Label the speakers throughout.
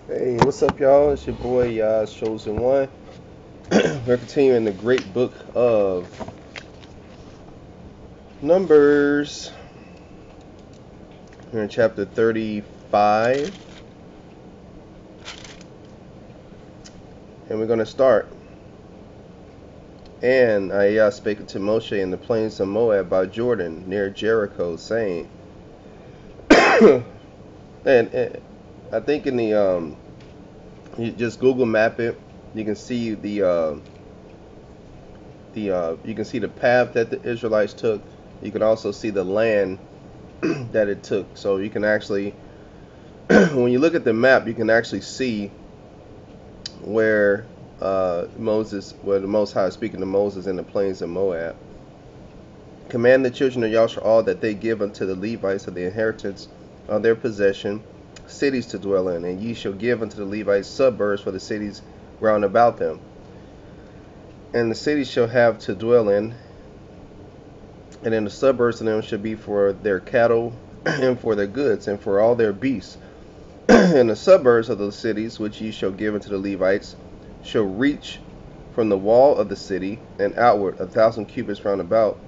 Speaker 1: Hey, what's up, y'all? It's your boy, Yah's Chosen One. We're continuing the great book of Numbers. We're in chapter 35, and we're going to start. And Yah spake unto Moshe in the plains of Moab by Jordan, near Jericho, saying, and I think in the you just Google map it, you can see you can see the path that the Israelites took. You can also see the land that it took. So you can actually, when you look at the map, you can actually see where where the Most High is speaking to Moses in the plains of Moab. Command the children of Yasharal that they give unto the Levites of the inheritance of their possession cities to dwell in, and ye shall give unto the Levites suburbs for the cities round about them. And the cities shall have to dwell in, and in the suburbs of them shall be for their cattle and for their goods and for all their beasts. And the suburbs of the cities which ye shall give unto the Levites shall reach from the wall of the city and outward 1,000 cubits round about.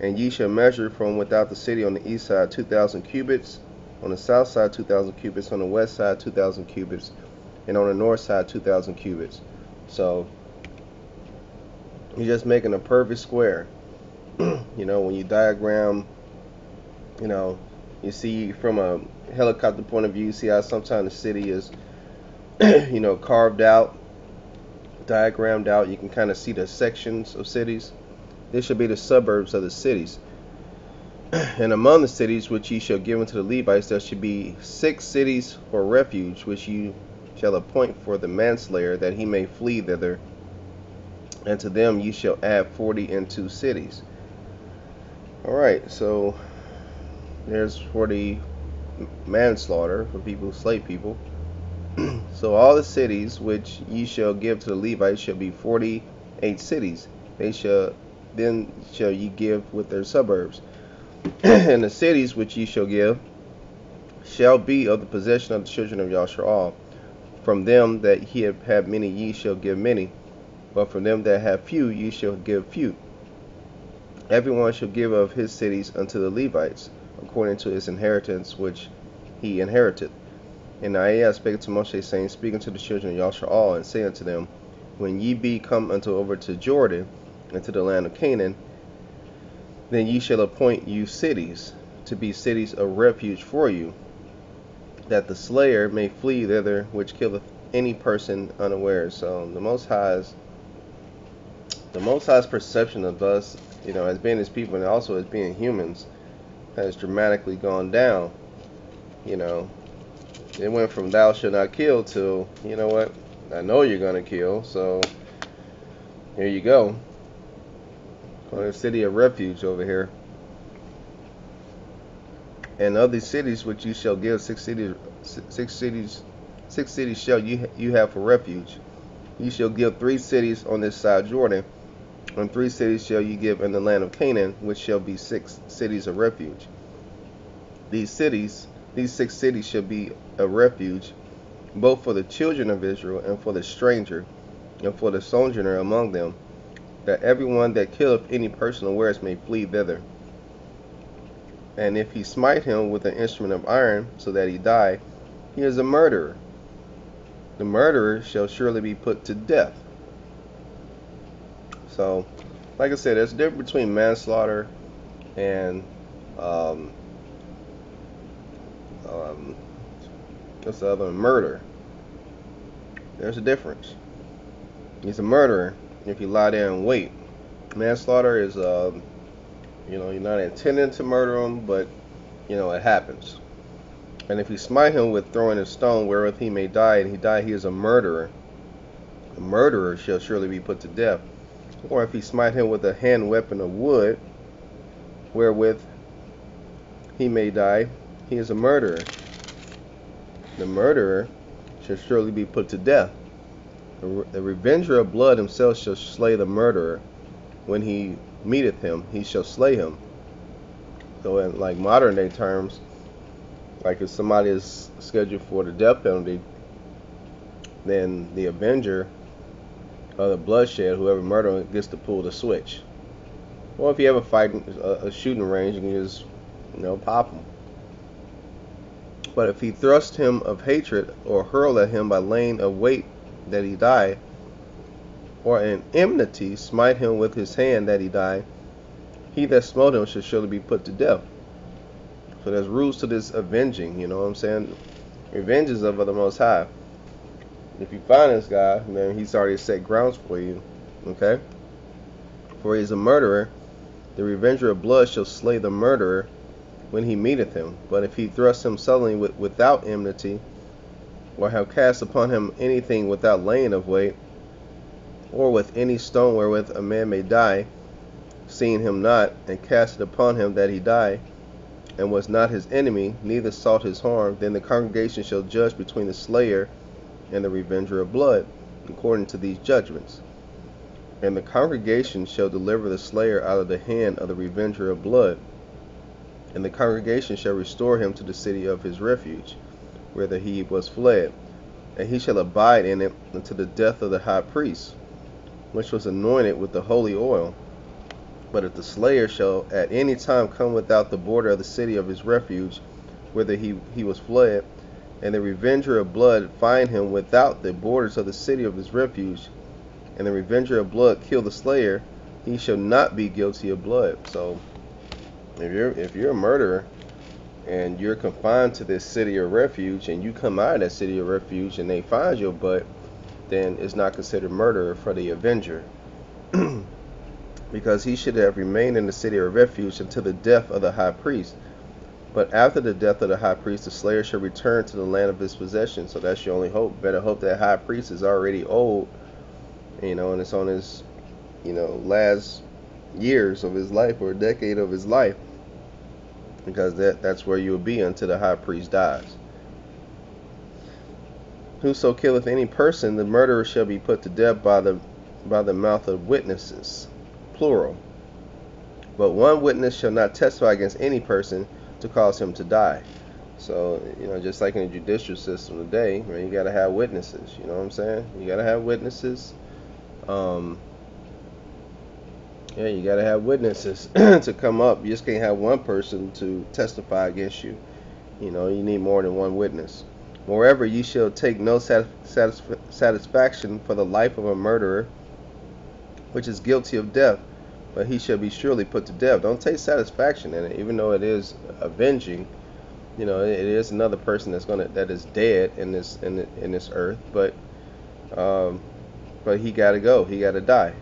Speaker 1: And ye shall measure from without the city on the east side 2,000 cubits, on the south side 2,000 cubits, on the west side 2,000 cubits, and on the north side 2,000 cubits. So you're just making a perfect square. When you diagram, you know, you see from a helicopter point of view, you see how sometimes the city is, carved out, diagrammed out. You can kind of see the sections of cities. This should be the suburbs of the cities. And among the cities which ye shall give unto the Levites, there should be 6 cities for refuge, which ye shall appoint for the manslayer, that he may flee thither. And to them ye shall add 42 cities. Alright, so there's 40 manslaughter for people who slay people. So all the cities which ye shall give to the Levites shall be 48 cities. They shall ye give with their suburbs. And the cities which ye shall give shall be of the possession of the children of Yasharal. From them that have many ye shall give many, but from them that have few ye shall give few. Everyone shall give of his cities unto the Levites, according to his inheritance which he inherited. And Ahijah spake to Moshe, saying, Speak unto the children of Yasharal, and say unto them, When ye be come over to Jordan, into the land of Canaan, then ye shall appoint you cities, to be cities of refuge for you, that the slayer may flee thither, which killeth any person unawares. So the Most High's perception of us, as being his people and also as being humans, has dramatically gone down. It went from thou shalt not kill to, you know what, I know you're going to kill, so here you go. Call it a city of refuge over here. And of these cities which you shall give, 6 cities shall you have for refuge. You shall give 3 cities on this side Jordan, and 3 cities shall you give in the land of Canaan, which shall be 6 cities of refuge. These 6 cities shall be a refuge, both for the children of Israel, and for the stranger, and for the sojourner among them, that everyone that killeth any person unawares may flee thither. And if he smite him with an instrument of iron, so that he die, he is a murderer. The murderer shall surely be put to death. So, like I said, there's a difference between manslaughter and what's the other one? Murder. There's a difference. He's a murderer if you lie there and wait. Manslaughter is, you're not intending to murder him, but it happens. And if you smite him with throwing a stone wherewith he may die, and he die, he is a murderer. A murderer shall surely be put to death. Or if he smite him with a hand weapon of wood, wherewith he may die, he is a murderer. The murderer shall surely be put to death. The revenger of blood himself shall slay the murderer. When he meeteth him, he shall slay him. So in like modern day terms, like if somebody is scheduled for the death penalty, then the avenger of the bloodshed, whoever murdered him, gets to pull the switch. Or if you have a fighting, a shooting range, you can just, pop him. But if he thrust him of hatred, or hurl at him by laying of weight that he die, or in enmity smite him with his hand that he die, he that smote him should surely be put to death. So there's rules to this avenging, you know what I'm saying? Revenge is of the Most High. If you find this guy, man, he's already set grounds for you, okay? For he is a murderer, the revenger of blood shall slay the murderer when he meeteth him. But if he thrust him suddenly without enmity, or have cast upon him anything without laying of weight, or with any stone wherewith a man may die, seeing him not, and cast it upon him that he die, and was not his enemy, neither sought his harm, then the congregation shall judge between the slayer and the revenger of blood, according to these judgments. And the congregation shall deliver the slayer out of the hand of the revenger of blood, and the congregation shall restore him to the city of his refuge, whither he was fled, and he shall abide in it until the death of the high priest, which was anointed with the holy oil. But if the slayer shall at any time come without the border of the city of his refuge, whither he was fled, and the revenger of blood find him without the borders of the city of his refuge, and the revenger of blood kill the slayer, he shall not be guilty of blood. So if you're a murderer and you're confined to this city of refuge, and you come out of that city of refuge and they find your butt, then it's not considered murder for the avenger. Because he should have remained in the city of refuge until the death of the high priest. But after the death of the high priest, the slayer shall return to the land of his possession. So that's your only hope. Better hope that high priest is already old, and it's on his, last years of his life, or a decade of his life, because that's where you will be until the high priest dies. Whoso killeth any person, the murderer shall be put to death by the mouth of witnesses, plural. But one witness shall not testify against any person to cause him to die. So, just like in the judicial system today, man, you got to have witnesses. You know what I'm saying? You got to have witnesses. You got to have witnesses to come up. You just can't have one person to testify against you. You need more than one witness. Moreover, ye shall take no satisfaction for the life of a murderer, which is guilty of death, but he shall be surely put to death. Don't take satisfaction in it, even though it is avenging. It is another person that is dead in this earth, but he got to go. He got to die.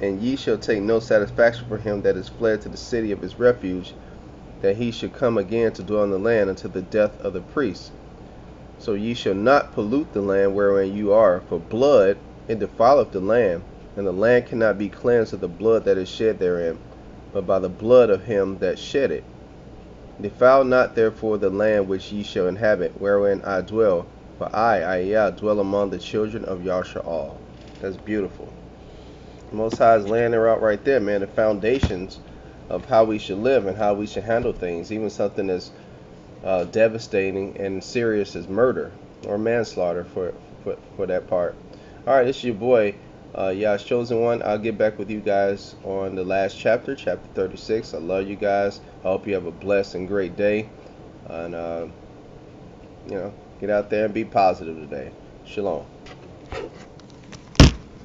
Speaker 1: And ye shall take no satisfaction for him that is fled to the city of his refuge, that he should come again to dwell in the land until the death of the priest. So ye shall not pollute the land wherein you are, for blood it defileth the land, and the land cannot be cleansed of the blood that is shed therein, but by the blood of him that shed it. Defile not therefore the land which ye shall inhabit, wherein I dwell, for I, Yah, dwell among the children of Yasha'al. That's beautiful. The Most High is laying it out right there, man, the foundations of how we should live and how we should handle things, even something as devastating and serious as murder or manslaughter for that part. All right, this is your boy, Yah's Chosen One. I'll get back with you guys on the last chapter, chapter 36. I love you guys. I hope you have a blessed and great day. And, get out there and be positive today. Shalom.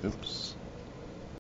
Speaker 1: Oops.